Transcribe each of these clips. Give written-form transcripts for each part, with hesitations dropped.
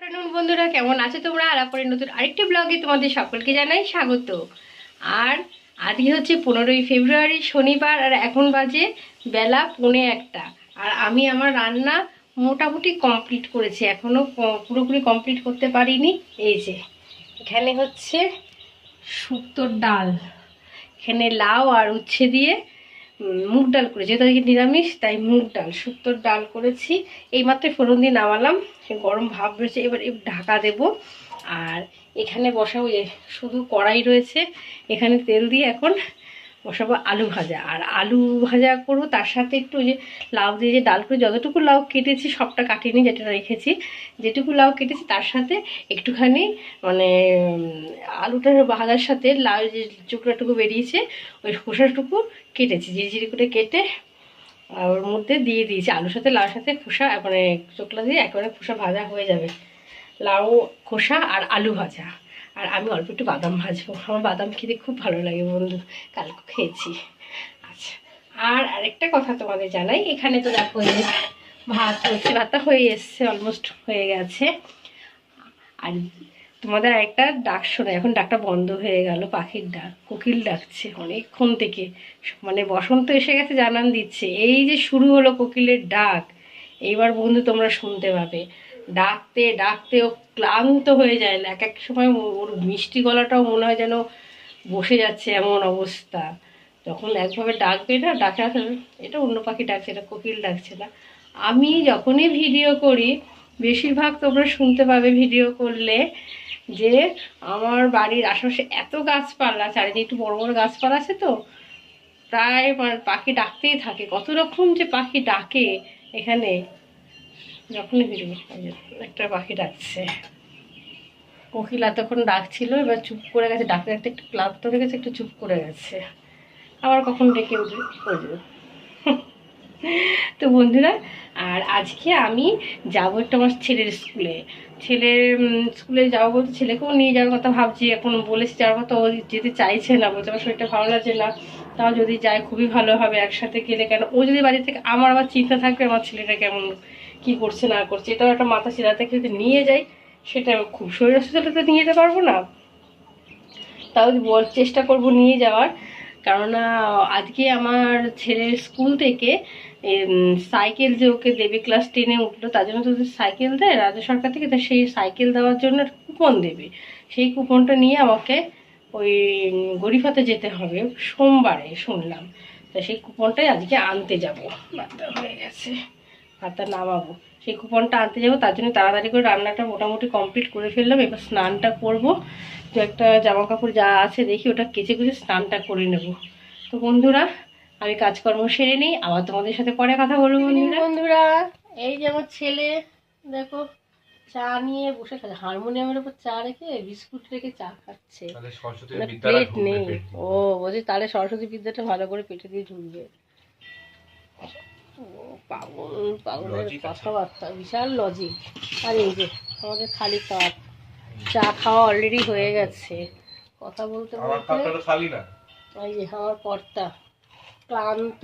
Afternoon বন্ধুরা, কেমন আছো তোমরা? আর পরে নতুন আরেকটি ব্লগে তোমাদের সকলকে জানাই স্বাগত। আর আজকে হচ্ছে 15ই ফেব্রুয়ারি, শনিবার, আর এখন বাজে বেলা 1:45। আর আমি আমার রান্না মোটামুটি কমপ্লিট করেছি, এখনও পুরোপুরি কমপ্লিট করতে পারিনি। এই যে এখানে হচ্ছে শুক্তোর ডাল, এখানে লাউ আর উচ্ছে দিয়ে মুগ ডাল করেছি, যেহেতু আজকে নিরামিষ তাই মুগ ডাল শুক্তোর ডাল করেছি। এইমাত্র ফোড়ন দিয়ে নামালাম, গরম ভাব রয়েছে, এবার ঢাকা দেব। আর এখানে বসাবো, যে শুধু কড়াই রয়েছে, এখানে তেল দিয়ে এখন বসাবো আলু ভাজা। আর আলু ভাজা করবো, তার সাথে একটু যে লাউ দিয়ে যে ডাল করে যতটুকু লাউ কেটেছি সবটা কাটিনি, যেটা রেখেছি, যেটুকু লাউ কেটেছি তার সাথে একটুখানি মানে আলুটার ভাজার সাথে লাউ যে টুকরাটুকু বেরিয়েছে ওই খোসাটুকু কেটেছি, ঝিরিঝিরি করে কেটে ওর মধ্যে দিয়ে দিয়েছি। আলুর সাথে লাউর সাথে খোসা মানে চোকলা দিয়ে একেবারে খোসা ভাজা হয়ে যাবে। লাউ খোসা আর আলু ভাজা। আর আমি অল্প একটু বাদাম ভাজবো, আমার বাদাম খেতে খুব ভালো লাগে বন্ধু, কালকে খেয়েছি। আচ্ছা, আর আরেকটা কথা তোমাদের জানাই, এখানে তো দেখো ভাত হচ্ছে, ভাতটা হয়ে এসছে, অলমোস্ট হয়ে গেছে। আর তোমাদের আরেকটা ডাক শোনা, এখন ডাকটা বন্ধ হয়ে গেল, পাখির ডাক, কোকিল ডাকছে অনেকক্ষণ থেকে, মানে বসন্ত এসে গেছে জানান দিচ্ছে। এই যে শুরু হলো কোকিলের ডাক, এইবার বন্ধু তোমরা শুনতে পাবে। ডাকতে ডাকতে ও ক্লান্ত হয়ে যায়, না এক এক সময় ওর মিষ্টি গলাটাও মনে হয় যেন বসে যাচ্ছে, এমন অবস্থা। যখন একভাবে ডাকবে না, ডাকা, এটা অন্য পাখি ডাকছে, এটা কোকিল ডাকছে না। আমি যখনই ভিডিও করি বেশিরভাগ তোমরা শুনতে পাবে ভিডিও করলে যে আমার বাড়ির আশেপাশে এত গাছপালা, চারিদিকে একটু বড় বড় গাছপালা আছে, তো প্রায় পাখি ডাকতেই থাকে, কত রকম যে পাখি ডাকে এখানে। যখনই ভিডিও একটা পাখি ডাকছে, কোকিল এতক্ষণ ডাকছিল, এবার চুপ করে গেছে, ডাকতে ডাকতে একটু ক্লান্ত হয়ে গেছে, একটু চুপ করে গেছে, আবার কখন ডেকে উঠবে। তো বন্ধুরা, আর আজকে আমি যাবো একটু আমার ছেলের স্কুলে। ছেলের স্কুলে যাবো বলতে ছেলেকেও নিয়ে যাওয়ার কথা ভাবছি, এখন বলেছি যাওয়ার কথা, ও যেতে চাইছে না, বলছে আমার শরীরটা ভালো লাগছে না। তাও যদি যায় খুবই ভালো হবে, একসাথে গেলে, কেন ও যদি বাড়ি থেকে, আমার আবার চিন্তা থাকবে আমার ছেলেটা কেমন কি করছে না করছে, এটাও একটা মাথা চিন্তা থেকে যদি নিয়ে যাই, সেটা খুব শরীর অসুস্থটা তো নিয়ে যেতে পারবো না। তাও চেষ্টা করব নিয়ে যাওয়ার। কেননা আজকে আমার ছেলের স্কুল থেকে সাইকেল যে ওকে দেবে, ক্লাস 10-এ উঠলো, তার জন্য তো সাইকেল দেয় রাজ্য সরকার থেকে, তা সেই সাইকেল দেওয়ার জন্য কুপন দেবে। সেই কুপনটা নিয়ে আমাকে ওই গরিফাতে যেতে হবে সোমবারে শুনলাম। তা সেই কুপনটাই আজকে আনতে যাবো, বাচ্চা হয়ে গেছে, ভাতটা নামাবো, সেই কুপনটা আনতে যাবো। তার জন্য তাড়াতাড়ি করে রান্নাটা মোটামুটি কমপ্লিট করে ফেললাম, এবার স্নানটা করব। যে একটা জামা কাপড় যা আছে দেখি ওটা কেচে কুচে স্নানটা করে নেব। তো বন্ধুরা, আমি কাজকর্ম সেরে নিই, আবার তোমাদের সাথে পরে কথা বলবো। বন্ধুরা, এই যে আমার ছেলে দেখো চা নিয়ে বসে খাচ্ছে, হারমোনিয়ামের উপর চা রেখে বিস্কুট রেখে চা খাচ্ছে, প্লেট নেই। ও বলছি তাহলে সরস্বতী বিদ্যাটা ভালো করে পেটে দিয়ে ঢুকবে। পাগল পাগলের কথাবার্তা, বিশাল লজিক। আর এই যে আমাদের খালি কাপ, চা খাওয়া অলরেডি হয়ে গেছে, কথা বলতে বলতে। এই যে আমার কর্তা ক্লান্ত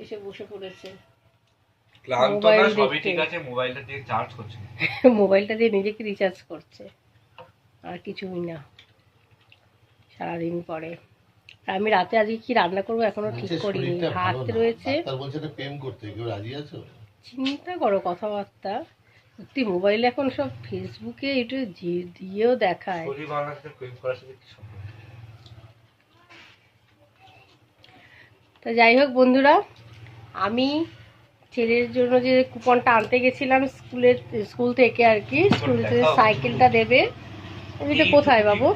এসে বসে পড়েছে, মোবাইলটা দিয়ে নিজেকে রিচার্জ করছে, আর কিছুই না। সারাদিন পরে আমি রাতে আজকে কি রান্না করবো এখনো ঠিক করিনি, ভাত রয়েছে। চিন্তা করো কথাবার্তা, সত্যি মোবাইলে এখন সব ফেসবুকে একটু দিয়েও দেখায়। তো যাই হোক বন্ধুরা, আমি ছেলের জন্য যে কুপনটা আনতে গেছিলাম স্কুল থেকে আর কি, স্কুল থেকে সাইকেলটা দেবে। এটা কোথায় বাবু?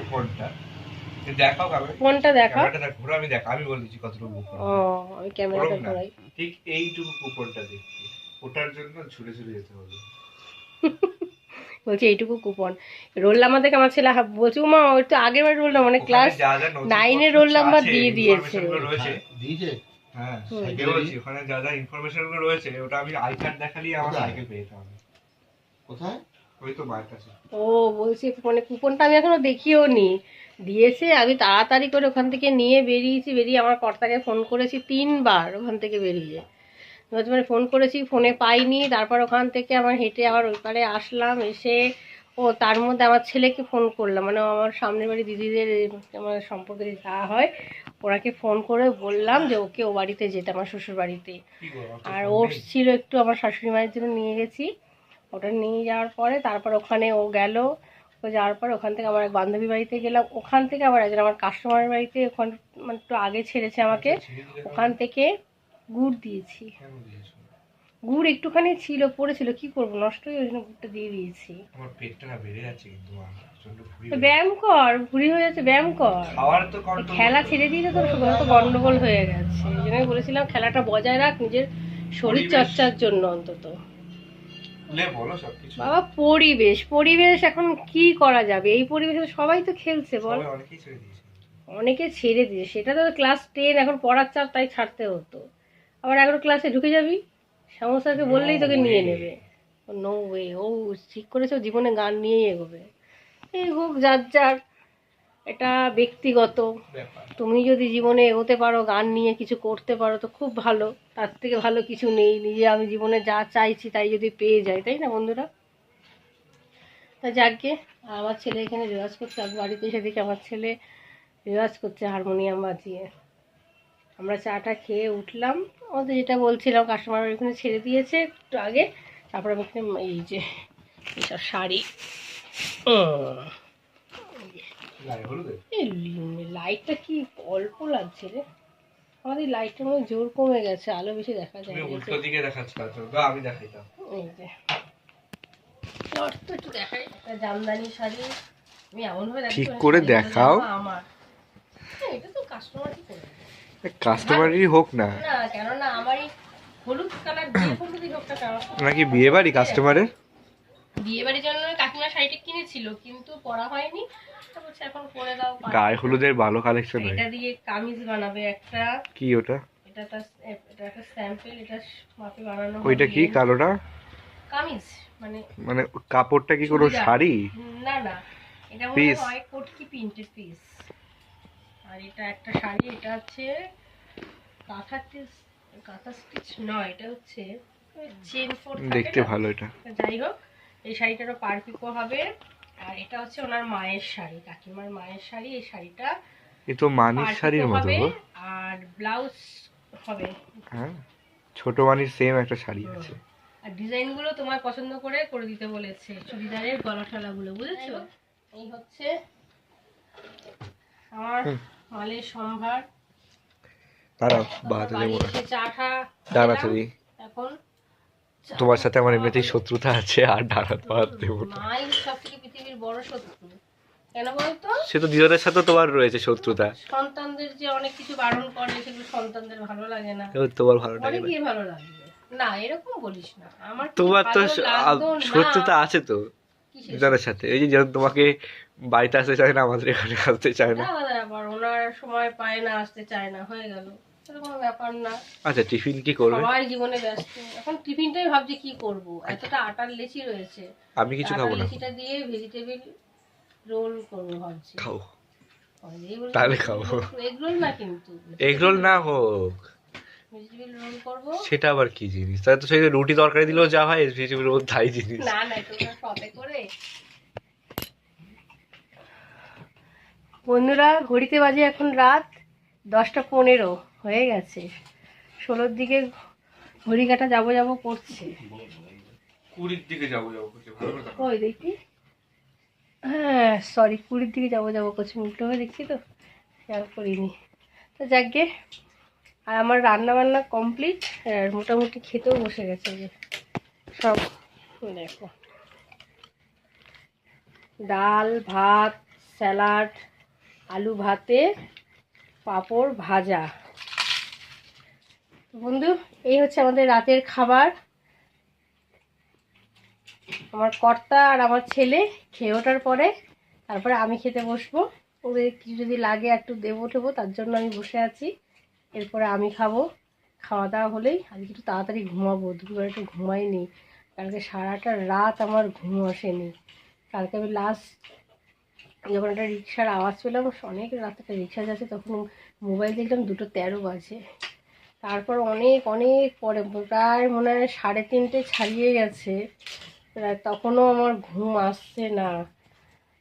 কোনটা দেখা? আমি বলছি কতটুকু কুপন। ও, আমি ক্যামেরাটা ঘোরাই। ঠিক এইটুকু কুপনটা দেখতে, ওটার জন্য ছুটে ছুটে যেতে হবে। বলছি এইটুকু কুপন, রোল নাম্বার দেখে আমার ছেলে বলছে মা ওই তো আগের বার রোল নাম্বার, মানে ক্লাস 9-এর রোল নাম্বার দিয়ে দিয়েছে। হ্যাঁ, বলছি ওখানে যা যা ইনফরমেশন গুলো রয়েছে, ওটা আমি আই কার্ড দেখালেই আমার সাইকেল পেয়ে যেতে হবে। কোথায়? ওই তো মায়ের কাছে। ও বলছি মানে কুপনটা আমি এখনো দেখিও নি, দিয়েছে। আমি তাড়াতাড়ি করে ওখান থেকে নিয়ে বেরিয়েছি, বেরিয়ে আমার কর্তাকে ফোন করেছি 3বার ওখান থেকে বেরিয়ে, মানে ফোন করেছি, ফোনে পাইনি। তারপর ওখান থেকে আমার হেঁটে আবার ওই পারে আসলাম, এসে ও তার মধ্যে আমার ছেলেকে ফোন করলাম, মানে আমার সামনের বাড়ি দিদিদের আমার সম্পর্কে যা হয় ওনাকে ফোন করে বললাম যে ওকে ও বাড়িতে যেতে, আমার শ্বশুর বাড়িতে। আর ওটস ছিল একটু আমার শাশুড়ি মায়ের জন্য নিয়ে গেছি। ওটা নিয়ে যাওয়ার পরে তারপর ওখানে ও গেল, ও যাওয়ার পর ওখান থেকে আমার এক বান্ধবী বাড়িতে গেলাম, ওখান থেকে আবার একজন আমার কাস্টমারের বাড়িতে, ওখানে মানে একটু আগে ছেড়েছে আমাকে, ওখান থেকে গুড় দিয়েছি। গুড় একটুখানি ছিল পড়েছিল, কি করবো, নষ্ট হয়ে ওই জন্য গুড়টা দিয়ে দিয়েছি। আমার পেটটা না বেড়ে যাচ্ছে কিন্তু তো ব্যায়াম কর, ভুঁড়ি হয়ে যাচ্ছে, ব্যায়াম কর। খাওয়ার তো কন্ট্রোল, খেলা ছেড়ে দিয়েছে তো শুধুমাত্র গন্ডগোল হয়ে গেছে, এই জন্য বলেছিলাম খেলাটা বজায় রাখ নিজের শরীর চর্চার জন্য অন্তত। বলো সবকিছু। বাবা পরিবেশ, পরিবেশ এখন কি করা যাবে, এই পরিবেশে সবাই তো খেলছে বল। অনেকেই ছেড়ে দিয়েছে, অনেকে ছেড়ে দিয়েছে, সেটা তো ক্লাস 10 এখন পড়ার চাপ তাই ছাড়তে হতো। আবার 11 ক্লাসে ঢুকে যাবি, সমস্যাকে বললেই তোকে নিয়ে নেবে। নো ওয়ে, ও ঠিক করেছে ও জীবনে গান নিয়েই এগোবে। এই হোক যার যার, এটা ব্যক্তিগত। তুমি যদি জীবনে এগোতে পারো, গান নিয়ে কিছু করতে পারো তো খুব ভালো, তার থেকে ভালো কিছু নেই। নিজে আমি জীবনে যা চাইছি তাই যদি পেয়ে যাই, তাই না বন্ধুরা? তা যাকে আমার ছেলে এখানে রেওয়াজ করছে, আমি বাড়িতে এসে দেখি আমার ছেলে রেওয়াজ করছে হারমোনিয়াম বাজিয়ে। আমরা চাটা খেয়ে উঠলাম, আমাদের যেটা বলছিলাম কাস্টমার এখানে ছেড়ে দিয়েছে একটু আগে। তারপর আমি এখানে এই যে এইসব শাড়ি, লাইটটা কি অল্প লাগছে রে, আমাদের লাইটটার মধ্যে জোর কমে গেছে, আলো বেশি দেখা যায়। উল্টো দিকে দেখাচ্ছ, আমি দেখাইতাম। এই যে একটু দেখাই, একটা জামদানি শাড়ি আমি এমন ভাবে ঠিক করে দেখাও, আমার এটা তো কাস্টমারই করে, কাস্টমারই হোক না না কেন না, আমারই হলুদ কালার দিয়ে হলুদ হোকটা নাকি বিয়ে বাড়ি কাস্টমারের, বিয়ে বাড়ির জন্য কাকিমা শাড়িটা কিনেছিল কিন্তু পরা হয়নি, তো বলছে এখন পরে দাও। গায়ে হলুদের ভালো কালেকশন হয়। এটা দিয়ে কামিজ বানাবে একটা। কি ওটা? এটা একটা স্যাম্পল, এটা মাপে বানানো। ওইটা কি কালোটা? কামিজ মানে মানে কাপড়টা কি কোনো শাড়ি? না না, এটা মনে হয় কোটকি প্রিন্টেড পিস। আর এটা একটা শাড়ি, এটা হচ্ছে কাঁথা স্টিচ নয়, এটা হচ্ছে চেন ফোর। দেখতে ভালো এটা। যাই হোক, এই শাড়িটারও পার পিকো হবে। আর এটা হচ্ছে ওনার মায়ের শাড়ি, কাকিমার মায়ের শাড়ি। এই শাড়িটা এই তো মানির শাড়ির মতো গো। আর ব্লাউজ হবে, হ্যাঁ ছোট মানির সেম একটা শাড়ি আছে। আর ডিজাইনগুলো তোমার পছন্দ করে করে দিতে বলেছে, চুড়িদারের গলা টলাগুলো, বুঝেছো? এই হচ্ছে আমার মালের সম্ভার। দাঁড়াও বাহাতে দেবো না, চাটা দাঁড়াতে দিই। এখন তোমার সাথে আমার এমনিতেই শত্রুতা আছে, আর দাঁড়াতে বাহাতে দেবো না। মাই সবথেকে পৃথিবীর বড় শত্রু, কেন বলতো? সে তো দিদাদের সাথে তোমার রয়েছে শত্রুতা। সন্তানদের যে অনেক কিছু বারণ করে সেগুলো সন্তানদের ভালো লাগে না, তোমার ভালো লাগে না? কি ভালো লাগবে না, এরকম বলিস না। আমার তোমার তো শত্রুতা আছে তো দিদাদের সাথে, এই যে যেমন তোমাকে বাড়িতে আসতে চায় না, আমাদের এখানে আসতে চায় না। আবার ওনার সময় পায় না, আসতে চায় না, হয়ে গেল, কোনো ব্যাপার না। আচ্ছা টিফিন কি করবে? সবাই জীবনে ব্যস্ত, এখন টিফিনটাই ভাবছি কি করব। এতটা আটার লেচি রয়েছে, আমি কিছু খাবো না, লেচিটা দিয়ে ভেজিটেবল রোল করবো ভাবছি। খাও তাহলে খাও। এগ রোল না, কিন্তু এগ রোল না হোক, ভেজিটেবল রোল করব। সেটা আবার কি জিনিস? তাহলে তো সেই রুটি তরকারি দিলেও যা হয়, ভেজিটেবল রোল তাই জিনিস। না না, তোমরা সতে করে। বন্ধুরা ঘড়িতে বাজে এখন রাত 10টা 15 হয়ে গেছে, 16-র দিকে ঘড়ি কাটা যাবো যাবো করছে, 20-র দিকে যাবো করছে। ওই দেখি, হ্যাঁ সরি 20-র দিকে যাবো যাবো করছে, উল্টো হয়ে দেখছি তো খেয়াল করিনি। তো যাকগে, আর আমার রান্না বান্না কমপ্লিট, আর মোটামুটি খেতেও বসে গেছে যে সব। দেখো ডাল ভাত স্যালাড, আলু ভাতে পাঁপড় ভাজা। বন্ধু এই হচ্ছে আমাদের রাতের খাবার। আমার কর্তা আর আমার ছেলে খেয়ে ওঠার পরে তারপরে আমি খেতে বসবো, ওদের কিছু যদি লাগে একটু দেবো টেবো, তার জন্য আমি বসে আছি। এরপরে আমি খাবো, খাওয়া দাওয়া হলেই আজকে একটু তাড়াতাড়ি ঘুমাবো, দুপুরে একটু ঘুমাইনি, কালকে সারাটা রাত আমার ঘুম আসেনি। কালকে আমি লাস্ট যখন একটা রিক্সার আওয়াজ পেলাম, অনেক রাত একটা রিক্সা যাচ্ছে, তখন মোবাইল দেখলাম 2:13 বাজে। তারপর অনেক অনেক পরে প্রায় মনে হয় 3:30 ছাড়িয়ে গেছে, তখনও আমার ঘুম আসছে না।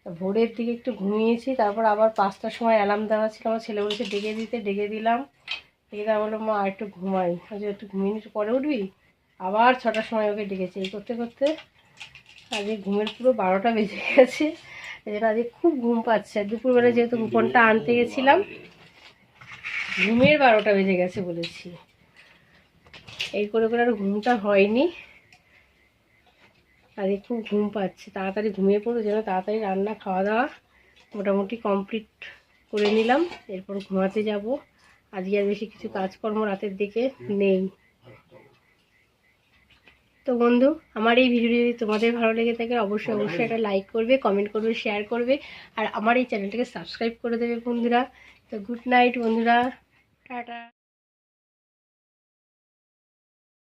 ভোরের দিকে একটু ঘুমিয়েছি, তারপর আবার 5টার সময় অ্যালার্ম দেওয়া ছিল, আমার ছেলে বলেছে ডেকে দিতে, ডেকে দিলাম। ডেকে দেওয়া বললো মা আর একটু ঘুমাই, আজ একটু ঘুমিয়ে একটু পরে উঠবি। আবার 6টার সময় ওকে ডেকেছি। এই করতে করতে আজকে ঘুমের পুরো 12টা বেজে গেছে। এই জন্য আজকে খুব ঘুম পাচ্ছে। দুপুরবেলা যেহেতু কুপনটা আনতে গেছিলাম, ঘুমের 12টা বেজে গেছে বলেছি। এই করে করে আর ঘুমটা হয়নি। আজকে খুব ঘুম পাচ্ছে, তাড়াতাড়ি ঘুমিয়ে পড়ো যেন তাড়াতাড়ি রান্না খাওয়া দাওয়া মোটামুটি কমপ্লিট করে নিলাম, এরপর ঘুমাতে যাব। আজকে আর বেশি কিছু কাজকর্ম রাতের দিকে নেই। তো বন্ধু, আমার এই ভিডিও যদি তোমাদের ভালো লেগে থাকে অবশ্যই অবশ্যই একটা লাইক করবে, কমেন্ট করবে, শেয়ার করবে, আর আমার এই চ্যানেলটাকে সাবস্ক্রাইব করে দেবে বন্ধুরা। তো গুড নাইট বন্ধুরা, টাটা।